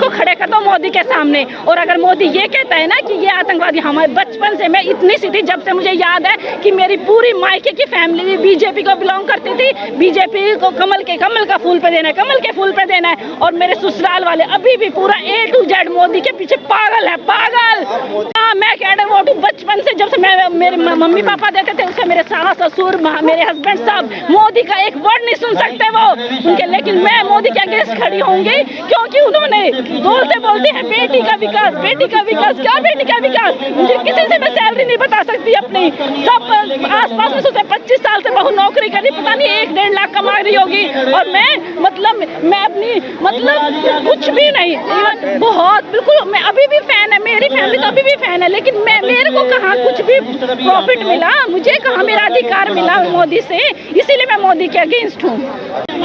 को खड़े कर दो मोदी के सामने। और अगर मोदी ये कहता है ना कि ये आतंकवादी, हमारे बचपन से मैं इतनी सी थी जब से मुझे याद है कि मेरी पूरी मायके की फैमिली भी बीजेपी को बिलोंग करती थी। बीजेपी को कमल का फूल पे देना है, कमल के फूल पे देना है। और मेरे ससुराल वाले अभी भी पूरा A to Z मोदी के पीछे पागल है, पागल। हाँ, मैं कैडर वोट हूँ बचपन से, जब से मेरे मम्मी पापा देखे थे उससे मेरे सास ससुर मेरे हस्बैंड सब मोदी का एक वर्ड नहीं सुन सकते वो उनके। लेकिन मैं मोदी के अगेंस्ट खड़ी होंगी क्योंकि उन्होंने बोलते हैं बेटी का विकास, बेटी का विकास। क्या बेटी का विकास? मुझे किसी से मैं सैलरी नहीं बता सकती अपनी। सब आसपास में सोचते 25 साल से बहु नौकरी करी, पता नहीं 1-1.5 लाख कमा रही होगी। और मैं अपनी कुछ भी नहीं, बहुत बिल्कुल। मैं अभी भी फैन है, मेरी फैमिली तो अभी भी फैन है, लेकिन मेरे को कहाँ कुछ भी प्रॉफिट मिला, मुझे कहाँ मेरा अधिकार मिला मोदी से। इसीलिए मैं मोदी के अगेंस्ट हूँ।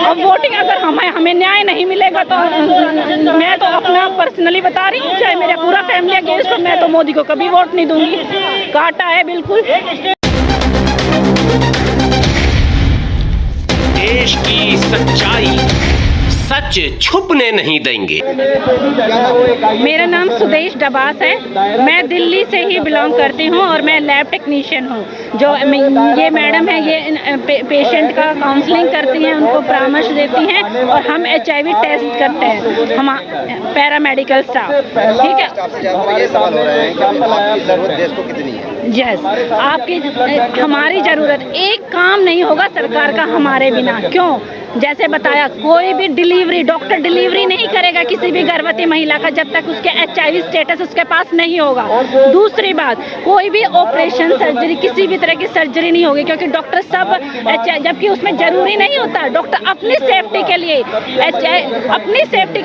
अब वोटिंग अगर हमें न्याय नहीं मिलेगा तो मैं तो अपना पर्सनली बता रही हूँ, चाहे मेरा पूरा फैमिली अगेंस्ट हो, मैं तो मोदी को कभी वोट नहीं दूंगी। काटा है बिल्कुल। देश की सच्चाई, सच छुपने नहीं देंगे। मेरा नाम सुदेश डबास है, मैं दिल्ली से ही बिलोंग करती हूँ और मैं लैब टेक्नीशियन हूँ। जो ये मैडम है, ये पेशेंट का काउंसलिंग करती हैं, उनको परामर्श देती हैं और हम HIV टेस्ट करते हैं, हम पैरामेडिकल स्टाफ। ठीक है, यस, आपकी हमारी ज़रूरत, एक काम नहीं होगा सरकार का हमारे बिना। क्यों? जैसे बताया, कोई भी डिलीवरी, डॉक्टर डिलीवरी नहीं करेगा किसी भी गर्भवती महिला का जब तक उसके HIV स्टेटस उसके पास नहीं होगा। दूसरी बात, कोई भी ऑपरेशन सर्जरी, किसी भी तरह की सर्जरी नहीं होगी क्योंकि डॉक्टर सब जबकि उसमें जरूरी नहीं होता। डॉक्टर अपनी सेफ्टी के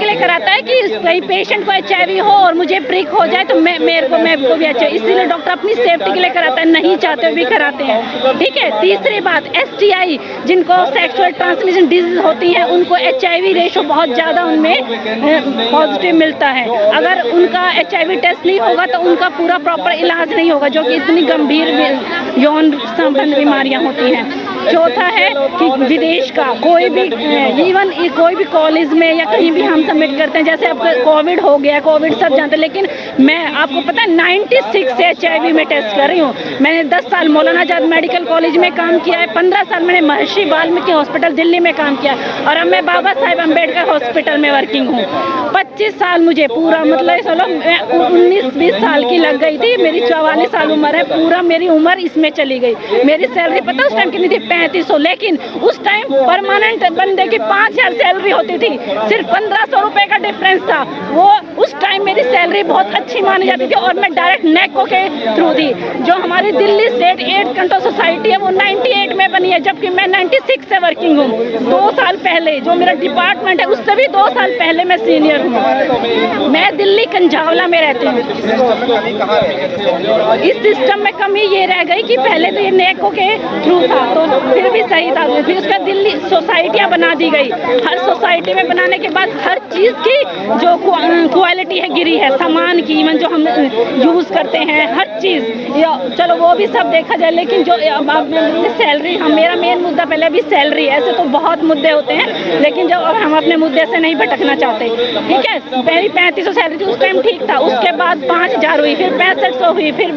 लिए कराता है कि कहीं पेशेंट को HIV हो और मुझे प्रिक हो जाए तो मेरे को भी अच्छा, इसीलिए डॉक्टर अपनी सेफ्टी के लिए कराता है, नहीं चाहते भी कराते हैं। ठीक है। तीसरी बात, STI, जिनको सेक्सुअल ट्रांसमिशन डिजीज होती हैं, उनको HIV रेशो बहुत ज़्यादा उनमें पॉजिटिव मिलता है। अगर उनका HIV टेस्ट नहीं होगा तो उनका पूरा प्रॉपर इलाज नहीं होगा, जो कि इतनी गंभीर यौन संबंध बीमारियां होती हैं। चौथा है कि विदेश का कोई भी इवन कोई भी कॉलेज में या कहीं भी हम सबमिट करते हैं, जैसे अब कोविड हो गया, कोविड सब जानते हैं, लेकिन मैं आपको पता है 96 से HIV में टेस्ट कर रही हूँ। मैंने 10 साल मौलाना आजाद मेडिकल कॉलेज में काम किया है, 15 साल मैंने महर्षि वाल्मीकि हॉस्पिटल दिल्ली में काम किया है और अब मैं बाबा साहेब अम्बेडकर हॉस्पिटल में वर्किंग हूँ। 25 साल मुझे पूरा, मतलब चलो मैं 19-20 साल की लग गई थी, मेरी 44 साल उम्र है, पूरा मेरी उम्र इसमें चली गई। मेरी सैलरी पता उस टाइम कितनी थी? 3500। लेकिन उस टाइम परमानेंट बंदे की 5000 सैलरी होती थी, सिर्फ 1500 रुपए का डिफरेंस था। वो उस टाइम मेरी सैलरी बहुत अच्छी मानी जाती थी और मैं डायरेक्ट नेको के थ्रू थी। जो हमारी दिल्ली स्टेट 8 कंट्रोल सोसाइटी है वो 98 में बनी है, जबकि मैं 96 से वर्किंग हूँ। 2 साल पहले जो मेरा डिपार्टमेंट है उससे भी 2 साल पहले मैं सीनियर हूँ। मैं दिल्ली कंझावला में रहती हूँ। इस सिस्टम में कमी ये रह गई कि पहले तो ये नेको के थ्रू था तो फिर भी सही था, फिर उसका दिल्ली सोसाइटियाँ बना दी गई। हर सोसाइटी में बनाने के बाद हर चीज़ की जो क्वालिटी है गिरी है, सामान की, इवन जो हम यूज़ करते हैं हर चीज़, चलो वो भी सब देखा जाए। लेकिन जो सैलरी, मेरा मेन मुद्दा पहले भी सैलरी है। ऐसे तो बहुत मुद्दे होते हैं लेकिन जब हम अपने मुद्दे से नहीं भटकना चाहते। ठीक है, मेरी 3500 सैलरी थी उस टाइम, ठीक था। उसके बाद 5000 हुई, फिर 6500 हुई, फिर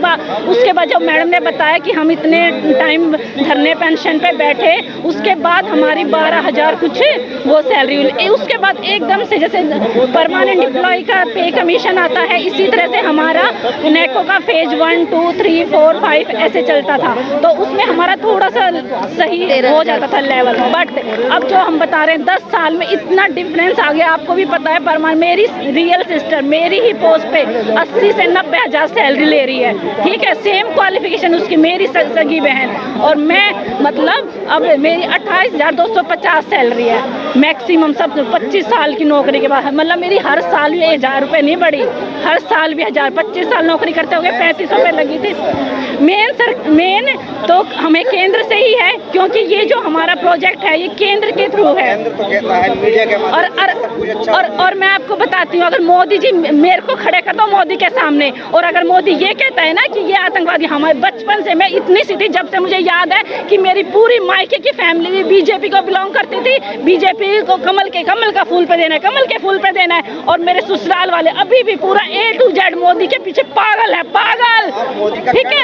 उसके बाद जब मैडम ने बताया कि हम इतने टाइम धरने पेंशन पे बैठे, उसके बाद हमारी 12000 कुछ वो सैलरी हुई। उसके बाद एकदम से जैसे परमानेंट एम्प्लॉय का पे कमीशन आता है, इसी तरह से हमारा नेको का फेज 1, 2, 3, 4, 5 ऐसे चलता था, तो उसमें हमारा थोड़ा सा सही हो जाता था लेवल। बट अब जो हम बता रहे हैं 10 साल में इतना डिफरेंस आ गया, आपको भी पता है। मेरी रियल सिस्टर मेरी ही पोस्ट पे 80 से 90 हजार सैलरी ले रही है। ठीक है, सेम क्वालिफिकेशन उसकी, मेरी सगी बहन, और मैं मतलब अब मेरी 28,250 सैलरी है मैक्सिमम, सब 25 साल की नौकरी के बाद। मतलब मेरी हर साल भी 1000 रुपये नहीं बढ़ी, हर साल भी 1000। 25 साल नौकरी करते हो गए, 3500 रुपये लगी थी। मेन तो हमें केंद्र से ही है, क्योंकि ये जो हमारा प्रोजेक्ट है ये केंद्र के थ्रू है। और मैं आपको बताती हूँ, अगर मोदी जी मेरे को खड़े कर दो मोदी के सामने, और अगर मोदी ये कहता है ना कि ये आतंकवादी, हमारे बचपन से मैं इतनी सी थी जब से मुझे याद है कि मेरी पूरी मायके की फैमिली भी बीजेपी को बिलोंग करती थी। बीजेपी को कमल का फूल पे देना है, कमल के फूल पे देना है। और मेरे ससुराल वाले अभी भी पूरा A to Z मोदी के पीछे पागल है, पागल। ठीक है,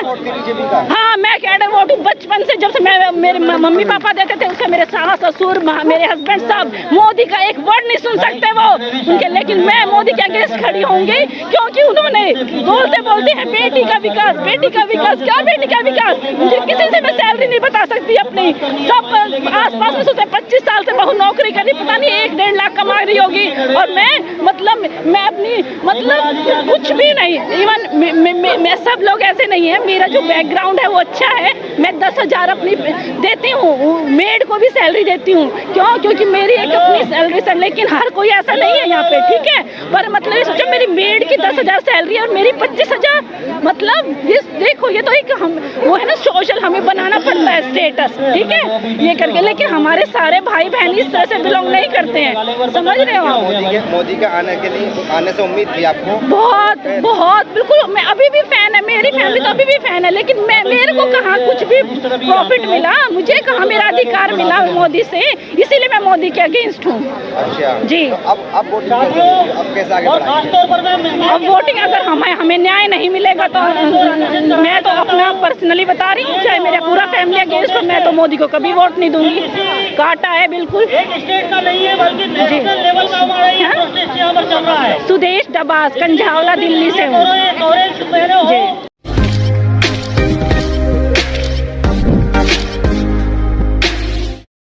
हाँ मैं कैडर वोट हूँ बचपन से। जब से मैं मेरे मम्मी पापा देते थे उससे मेरे सास ससुर मेरे हस्बैंड सब मोदी का एक वर्ड नहीं सुन सकते वो उनके। लेकिन मैं मोदी के अगेंस्ट खड़ी होंगी क्योंकि उन्होंने बोलते बोलते हैं बेटी का विकास, बेटी का विकास। क्या बेटी का विकास? मुझे किसी से मैं सैलरी नहीं बता सकती अपनी। सब आसपास में सोचते 25 साल से बहु नौकरी करी, पता नहीं 1-1.5 लाख कमा रही होगी। और मैं अपनी कुछ भी नहीं। इवन मैं सब लोग ऐसे नहीं है। मेरा जो बैकग्राउंड है वो अच्छा है। मैं 10,000 अपनी देती हूँ, मेड को भी सैलरी देती हूँ। क्यों? क्योंकि मेरी एक अपनी सैलरी है। लेकिन हर कोई ऐसा नहीं है यहाँ पे, ठीक है। पर मतलब ये सोचो मेरी मेड की 10,000 सैलरी है और मेरी 25,000। मतलब ये देखो, ये तो एक वो है ना सोशल, हमें बनाना पड़ता है स्टेटस, ठीक है, ये करके। लेकिन हमारे सारे भाई बहन इस तरह से बिलोंग नहीं करते हैं, समझ रहे हो? मोदी के आने से उम्मीद थी आपको? बहुत बिल्कुल। मैं अभी भी फैन है, मेरी फैमिली तो अभी भी फैन है। लेकिन मेरे को कहाँ कुछ भी प्रॉफिट मिला, मुझे कहाँ मेरा अधिकार मिला मोदी से, इसीलिए मैं मोदी के अगेंस्ट हूँ। अच्छा जी। तो अब वोटिंग अब कैसे आगे बढ़ाएंगे? अब वोटिंग अगर हमें न्याय नहीं मिलेगा तो मैं तो अपना पर्सनली बता रही हूँ, चाहे मेरा पूरा फैमिली अगेंस्ट हो, मैं तो मोदी को कभी वोट नहीं दूंगी। काटा है बिल्कुल। एक स्टेट का नहीं है बल्कि नेशनल लेवल का हमारा ये प्रोसेस यहाँ पर चल रहा है। सुदेश डबास, कंझावला, दिल्ली से हूँ। ऑरेंज पहने हो